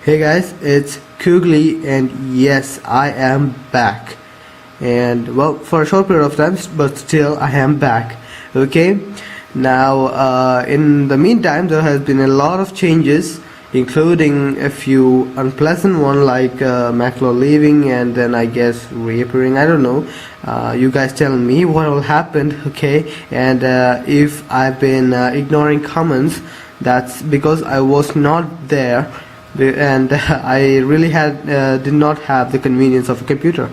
Hey guys, it's Kugli, and yes, I am back. And well, for a short period of time, but still I am back. Okay, now in the meantime there has been a lot of changes, including a few unpleasant one like Maclo leaving and then I guess reappearing. I don't know. You guys tell me what all happened. Okay, and if I've been ignoring comments, that's because I was not there, and I really did not have the convenience of a computer.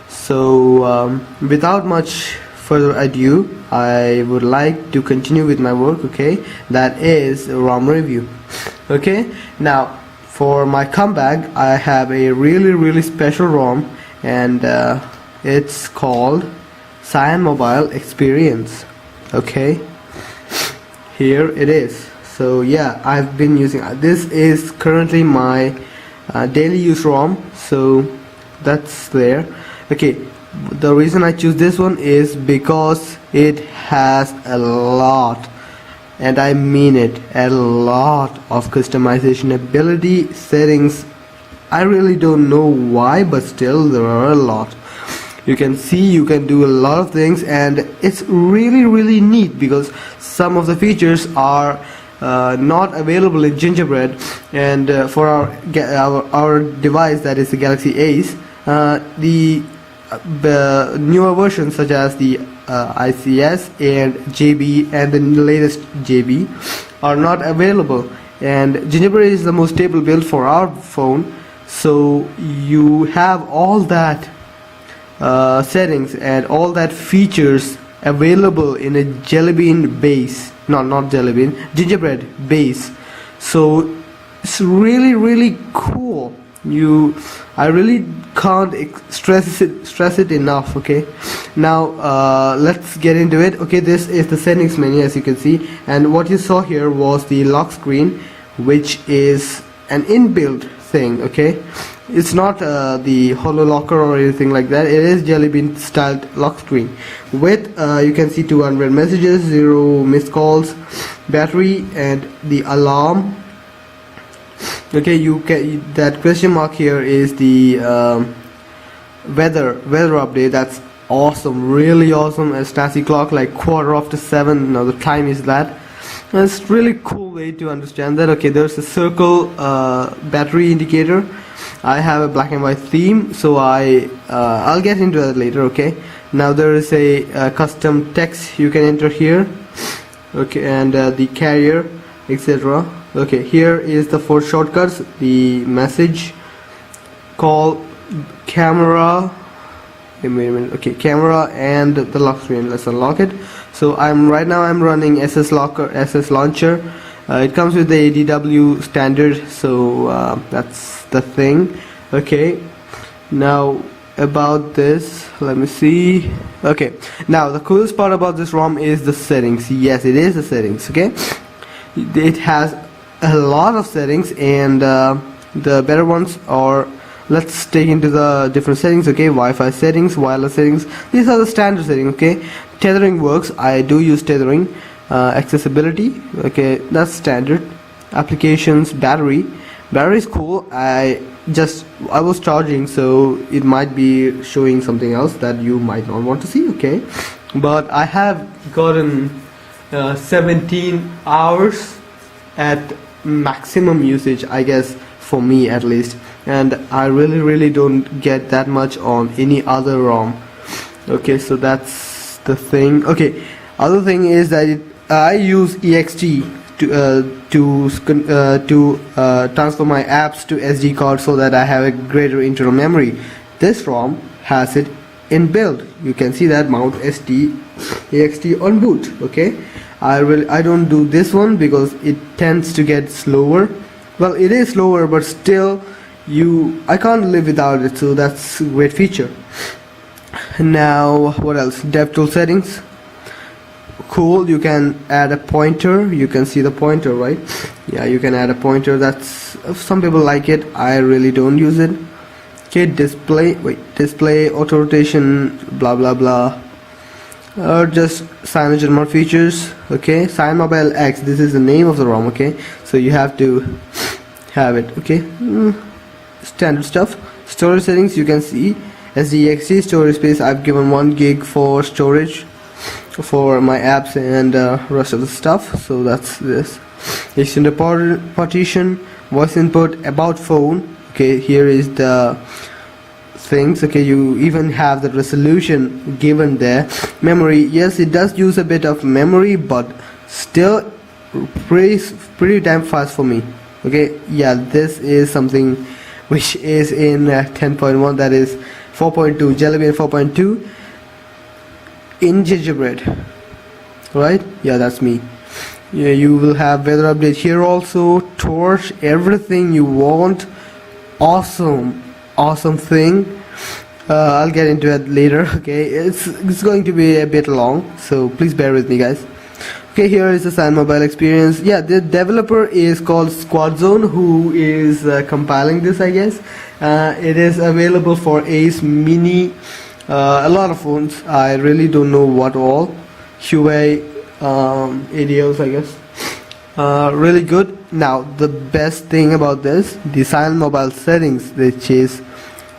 So without much further ado, I would like to continue with my work. Okay, that is ROM review. Okay, now for my comeback I have a really special ROM, and it's called CyanMobile Xpereince. Okay, here it is. So yeah, I've been using this is currently my daily use ROM, so that's there. Okay, the reason I choose this one is because it has a lot, and I mean it, a lot of customization ability settings. I really don't know why, but still there are a lot. You can see you can do a lot of things, and it's really neat because some of the features are not available in Gingerbread, and for our device, that is the Galaxy Ace, the newer versions such as the ICS and JB and the latest JB are not available, and Gingerbread is the most stable build for our phone, so you have all that settings and all that features available in a Jelly Bean base, not Jelly Bean, Gingerbread base. So it's really cool. I really can't stress it enough. Okay, now let's get into it. Okay, this is the settings menu, as you can see, and what you saw here was the lock screen, which is an inbuilt thing. Okay, it's not the holo locker or anything like that. It is Jelly Bean styled lock screen with you can see 200 messages, 0 missed calls, battery, and the alarm. Okay, that question mark here is the weather update. That's awesome, really awesome. A Stasi clock like 7:15. Now the time is that. It's really cool way to understand that. Okay, there's a circle battery indicator. I have a black and white theme, so I'll get into that later. Okay, now there is a custom text you can enter here. Okay, and the carrier, etc. Okay, here is the 4 shortcuts: the message, call, camera. Wait a minute. Okay, camera and the lock screen. Let's unlock it. So right now I'm running SS Launcher. It comes with the DW standard, so that's the thing. Okay, now about this, let me see. Okay, now the coolest part about this ROM is the settings. Yes, it is the settings. Okay, it has a lot of settings, and the better ones are, let's take into the different settings. Okay, Wi-Fi settings, wireless settings, these are the standard settings. Okay, tethering works, I do use tethering. Accessibility, okay, that's standard. Applications, battery is cool. I was charging, so it might be showing something else that you might not want to see. Okay, but I have gotten 17 hours at maximum usage, I guess, for me at least, and I really don't get that much on any other ROM. Okay, so that's the thing. Okay, other thing is that I use ext to transfer my apps to SD card so that I have a greater internal memory. This ROM has it inbuilt. You can see that mount ext on boot. Okay, I don't do this one because it tends to get slower. Well, it is slower, but still I can't live without it, so that's a great feature. Now what else? DevTool settings, cool. You can add a pointer. You can see the pointer, right? Yeah, you can add a pointer. That's, some people like it, I really don't use it. Okay, display auto rotation, blah or just CyanogenMod features. Okay, CyanMobile X, this is the name of the ROM. Okay, so you have to have it. Okay, standard stuff. Storage settings, you can see SDXT storage space. I've given 1 gig for storage for my apps and rest of the stuff. So that's this. Extended partition, voice input, about phone. Okay, here is the things. Okay, you even have the resolution given there. Memory, yes, it does use a bit of memory, but still pretty damn fast for me. Okay, yeah, this is something which is in 10.1, that is 4.2, Jelly Bean 4.2 in gingerbread, right? Yeah, that's me. Yeah, you will have weather update here also, torch, everything you want. Awesome thing. I'll get into it later. Okay, it's going to be a bit long, so please bear with me, guys. Okay, here is the CyanMobile experience. Yeah, the developer is called Squadzone, who is compiling this, I guess. It is available for Ace Mini, a lot of phones. I really don't know what all. Huawei, ADOs, I guess. Really good. Now, the best thing about this, the CyanMobile settings, which is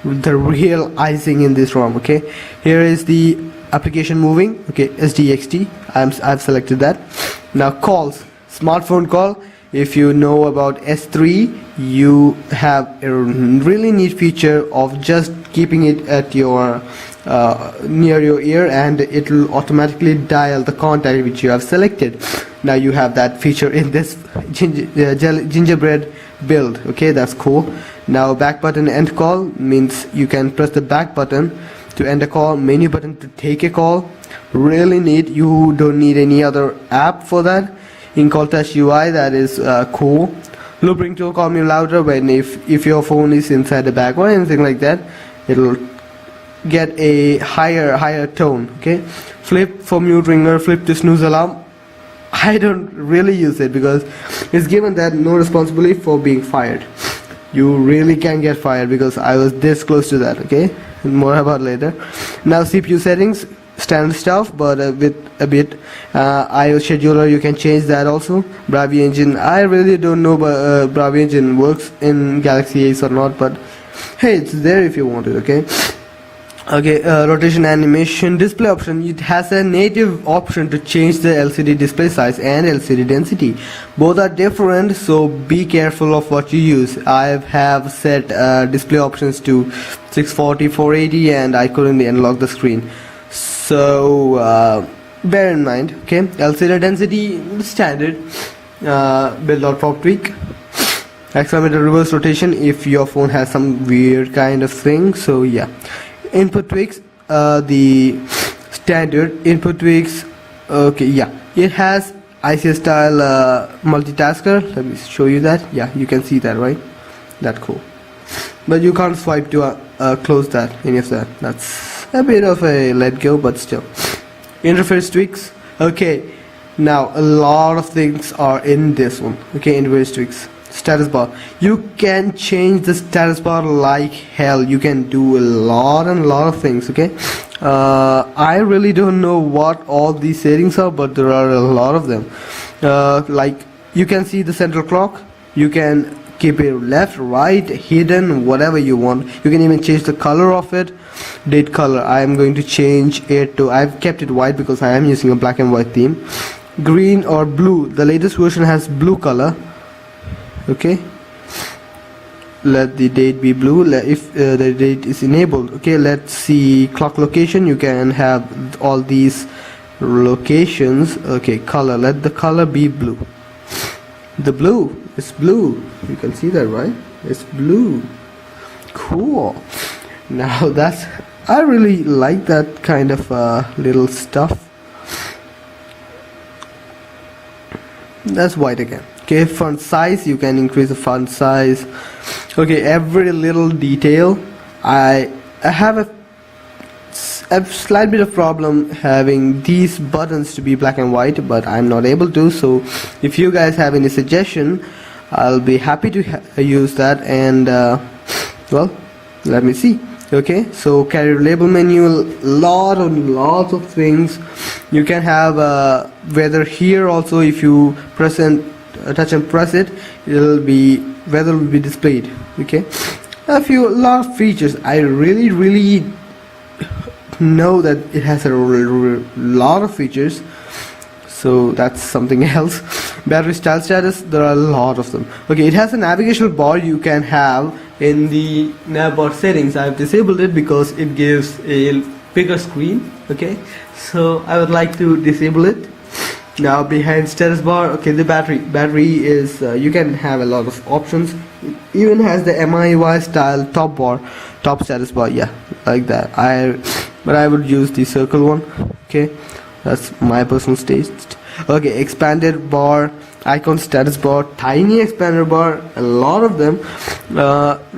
the real icing in this ROM. Okay, here is the application moving. Okay, SDXT, I've selected that. Now calls, smartphone call. If you know about S3, you have a really neat feature of just keeping it at your near your ear, and it will automatically dial the contact which you have selected. Now you have that feature in this gingerbread build. Okay, that's cool. Now back button end call means you can press the back button to end a call, menu button to take a call. Really neat. You don't need any other app for that. In call touch UI, that is cool. Loop ringtone, call me louder when if your phone is inside the bag or anything like that, it'll get a higher tone. Okay, flip for mute ringer, flip to snooze alarm. I don't really use it because it's given that no responsibility for being fired. You really can get fired because I was this close to that. Okay, more about later. Now CPU settings, standard stuff, but with a bit IO scheduler, you can change that also. Bravi engine, I really don't know but Bravi engine works in Galaxy Ace or not, but hey, it's there if you want it. Okay, rotation animation display option. It has a native option to change the LCD display size and LCD density. Both are different, so be careful of what you use. I have set display options to 640, 480, and I couldn't unlock the screen. So bear in mind. Okay, LCD density standard. Build.pop tweak. Accelerometer reverse rotation if your phone has some weird kind of thing. So yeah. Input tweaks, the standard input tweaks. Okay, yeah, it has ICS style multitasker. Let me show you that. Yeah, you can see that, right? That's cool, but you can't swipe to close that, any of that. That's a bit of a let go, but still. Interface tweaks. Okay, now a lot of things are in this one. Okay, interface tweaks. Status bar, you can change the status bar like hell. You can do a lot of things. Okay, I really don't know what all these settings are, but there are a lot of them. Like you can see the central clock, you can keep it left, right, hidden, whatever you want. You can even change the color of it. Date color, I am going to change it to, I've kept it white because I am using a black and white theme. Green or blue, the latest version has blue color. Okay, let the date be blue if the date is enabled. Okay, let's see clock location. You can have all these locations. Okay, color, let the color be blue. The blue is blue. You can see that, right? It's blue. Cool. Now that's, I really like that kind of little stuff. That's white again. Okay, font size, you can increase the font size. Okay, every little detail. I have a slight bit of problem having these buttons to be black and white, but I'm not able to. So if you guys have any suggestion, I'll be happy to use that. And well, let me see. Okay, so carrier label menu, lots of things. You can have weather here also. If you press and touch and press it, it'll be weather will be displayed. Okay, lot of features. I really know that it has a lot of features, so that's something else. Battery style status, there are a lot of them. Okay, it has a navigational bar you can have in the navbar settings. I've disabled it because it gives a bigger screen. Okay, so I would like to disable it. Now behind status bar, okay, the battery is you can have a lot of options. It even has the MIUI style top status bar, yeah, like that. But I would use the circle one. Okay, that's my personal taste. Okay, expanded bar, icon status bar, tiny expander bar, a lot of them.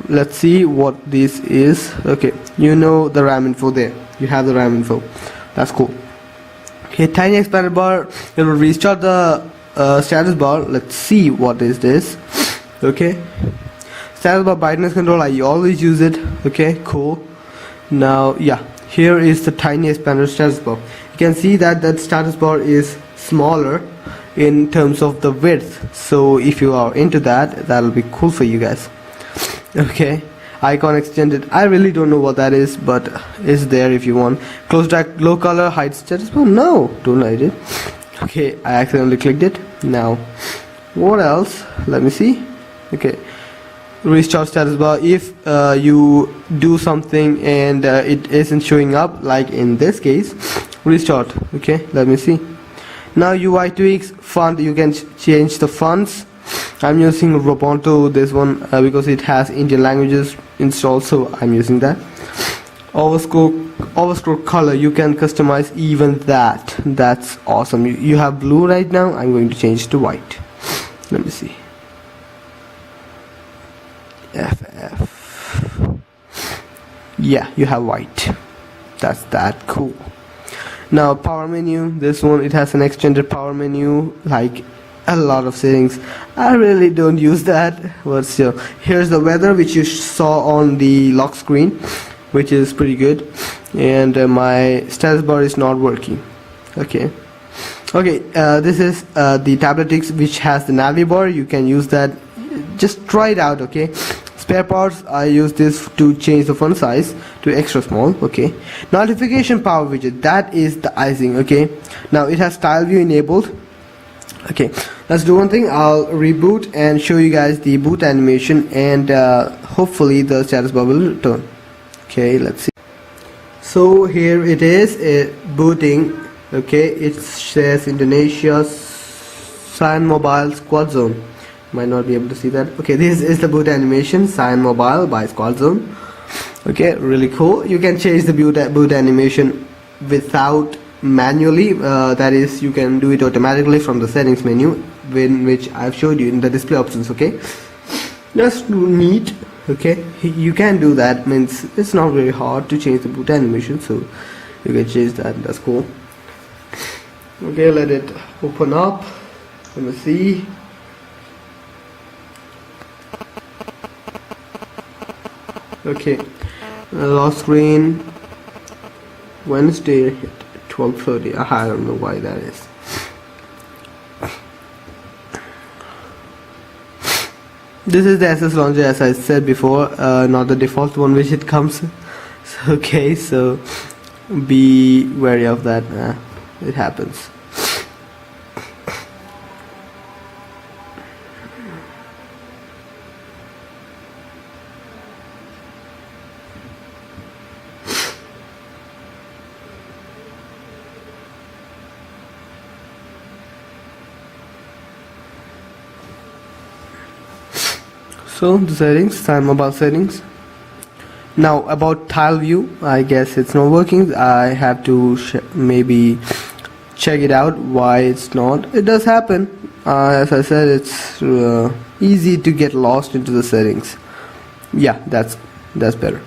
Let's see what this is. Okay, you know the RAM info there. You have the RAM info. That's cool. Okay, tiny expander bar. It will restart the status bar. Let's see what is this. Okay, status bar brightness control. I always use it. Okay, cool. Now, yeah, here is the tiny expander status bar. You can see that that status bar is smaller in terms of the width. So if you are into that, that'll be cool for you guys. Okay. Icon extended, I really don't know what that is, but it's there if you want. Close drag, low color, hide status bar. No, don't hide it. Okay, I accidentally clicked it. Now, what else? Let me see. Okay, restart status bar. If you do something and it isn't showing up, like in this case, restart. Okay, let me see. Now UI tweaks, font, you can change the fonts. I'm using Robonto, this one, because it has Indian languages installed, so I'm using that. Overscore color, you can customize even that. That's awesome. You have blue right now. I'm going to change to white. Let me see. FF. Yeah, you have white. That's that cool. Now power menu, this one, it has an extended power menu, like a lot of settings. I really don't use that, but still. Here's the weather, which you saw on the lock screen, which is pretty good. And my status bar is not working. Okay, this is the Tabletix, which has the Navi bar. You can use that, just try it out. Okay, spare parts, I use this to change the font size to extra small. Okay, notification power widget, that is the icing. Okay, now it has style view enabled. Okay, let's do one thing. I'll reboot and show you guys the boot animation, and hopefully the status bar will return. Okay, let's see. So here it is, booting. Okay, it says Indonesia, CyanMobile, Squadzone. Might not be able to see that. Okay, this is the boot animation, CyanMobile by Squadzone. Okay, really cool. You can change the boot animation without manually, that is, you can do it automatically from the settings menu, which I've showed you in the display options. Okay, that's neat. Okay, you can do that. Means it's not very hard to change the boot animation, so you can change that. That's cool. Okay, let it open up. Let me see. Okay, lock screen, Wednesday 12:30. I don't know why that is. This is the SS launcher, as I said before, not the default one which it comes. Okay, so be wary of that. It happens. So the settings, CyanMobile settings. Now about tile view, I guess it's not working. I have to maybe check it out why it's not. It does happen. As I said, it's easy to get lost into the settings. Yeah, that's better.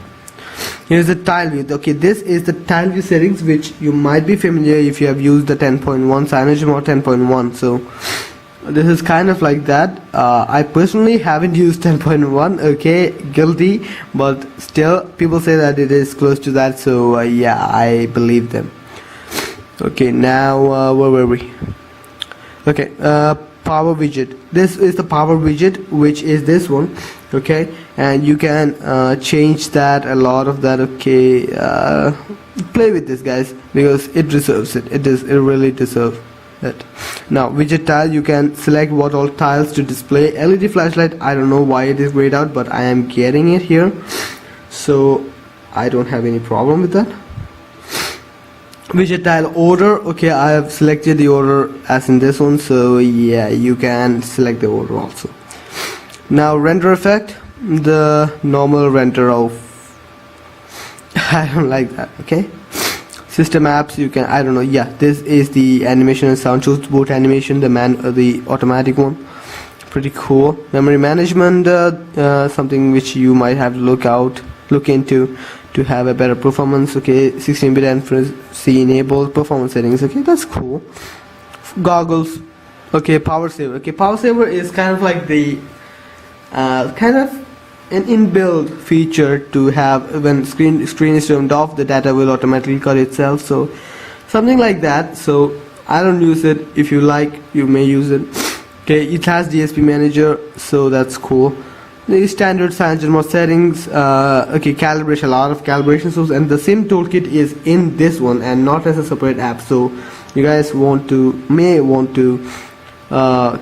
Here's the tile view. Okay, this is the tile view settings, which you might be familiar if you have used the 10.1 CyanogenMod 10.1. So this is kind of like that. I personally haven't used 10.1. Okay, guilty, but still people say that it is close to that, so yeah, I believe them. Okay, now where were we? Okay, power widget. This is the power widget, which is this one. Okay, and you can change that, a lot of that. Okay, play with this, guys, because it deserves it. It really deserves it. Now widget tile, you can select what all tiles to display. LED flashlight, I don't know why it is grayed out, but I am getting it here, so I don't have any problem with that. Widget tile order, okay, I have selected the order as in this one, so yeah, you can select the order also. Now render effect, the normal render of I don't like that. Okay, system apps, you can, I don't know, yeah, this is the animation and sound choose boot animation, the automatic one, pretty cool. Memory management, something which you might have to look into to have a better performance. Okay, 16-bit and frequency enabled performance settings. Okay, that's cool. Goggles, okay, power saver. Okay, power saver is kind of like the kind of an inbuilt feature to have. When screen is turned off, the data will automatically cut itself, so something like that. So I don't use it. If you like, you may use it. Okay, it has DSP manager, so that's cool. The standard CyanogenMod settings, okay, calibration, a lot of calibration source, and the sim toolkit is in this one and not as a separate app, so you guys may want to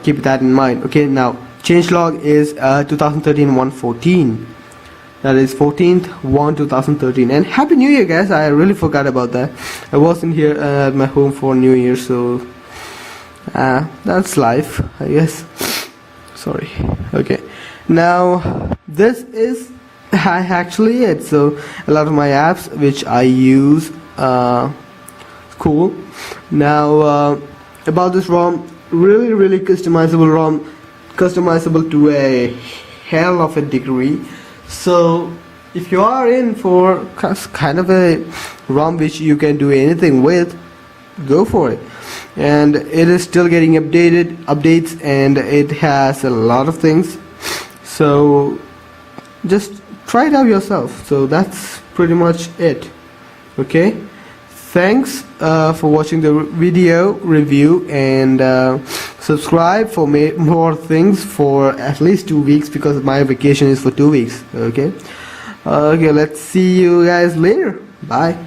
keep that in mind. Okay, now changelog is 2013-114, that is 14th-1/2013, and Happy New Year, guys. I really forgot about that. I wasn't here at my home for New Year, so that's life, I guess. Sorry. Okay, now this is actually it. So a lot of my apps which I use, cool. Now about this ROM, really customizable ROM, customizable to a hell of a degree. So if you are in for kind of a ROM which you can do anything with, go for it. And it is still getting updates, and it has a lot of things, so just try it out yourself. So that's pretty much it. Okay, thanks for watching the video review, and subscribe for more things for at least 2 weeks, because my vacation is for 2 weeks. Okay, let's see you guys later. Bye.